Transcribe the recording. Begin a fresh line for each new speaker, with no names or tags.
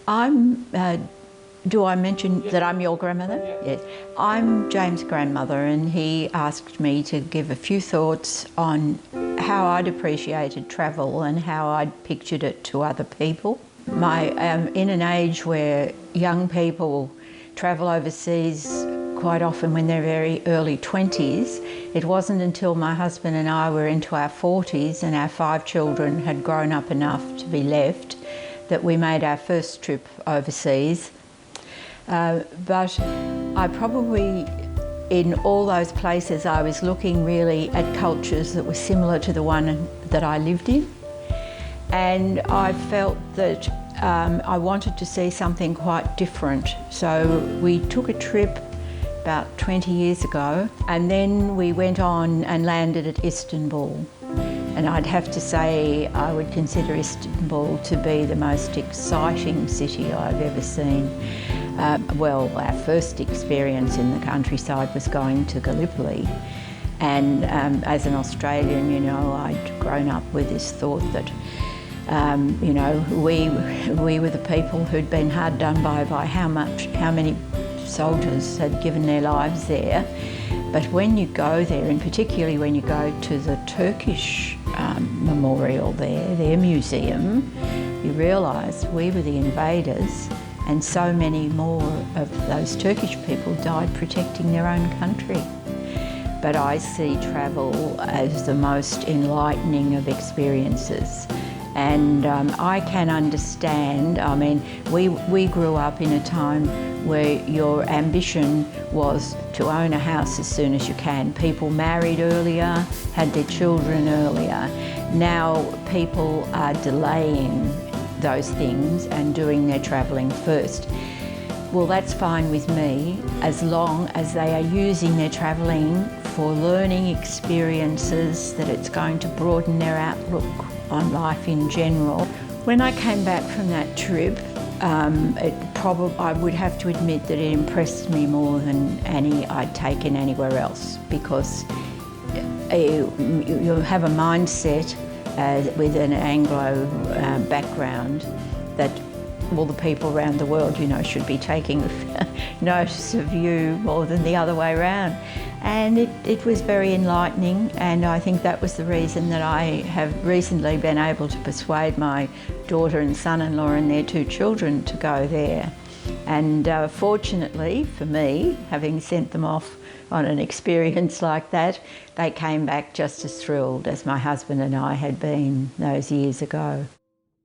Do I mention that I'm your grandmother? Yes. I'm James' grandmother, and he asked me to give a few thoughts on how I'd appreciated travel and how I'd pictured it to other people. In an age where young people travel overseas quite often when they're very early 20s, it wasn't until my husband and I were into our 40s and our 5 children had grown up enough to be left that we made our first trip overseas. But I probably, in all those places, I was looking really at cultures that were similar to the one that I lived in. And I felt that I wanted to see something quite different. So we took a trip about 20 years ago, and then we went on and landed at Istanbul. And I'd have to say I would consider Istanbul to be the most exciting city I've ever seen. Well, our first experience in the countryside was going to Gallipoli. And as an Australian, you know, I'd grown up with this thought that, you know, we were the people who'd been hard done by how many soldiers had given their lives there. But when you go there, and particularly when you go to the Turkish memorial there, their museum, you realise we were the invaders, and so many more of those Turkish people died protecting their own country. But I see travel as the most enlightening of experiences. And I can understand, I mean, we grew up in a time where your ambition was to own a house as soon as you can. People married earlier, had their children earlier. Now people are delaying those things and doing their travelling first. Well, that's fine with me, as long as they are using their travelling for learning experiences, that it's going to broaden their outlook on life in general. When I came back from that trip, I would have to admit that it impressed me more than any I'd taken anywhere else, because you have a mindset with an Anglo background that all the people around the world, you know, should be taking notice of you more than the other way around. And it was very enlightening, and I think that was the reason that I have recently been able to persuade my daughter and son-in-law and their 2 children to go there. And fortunately for me, having sent them off on an experience like that, they came back just as thrilled as my husband and I had been those years ago.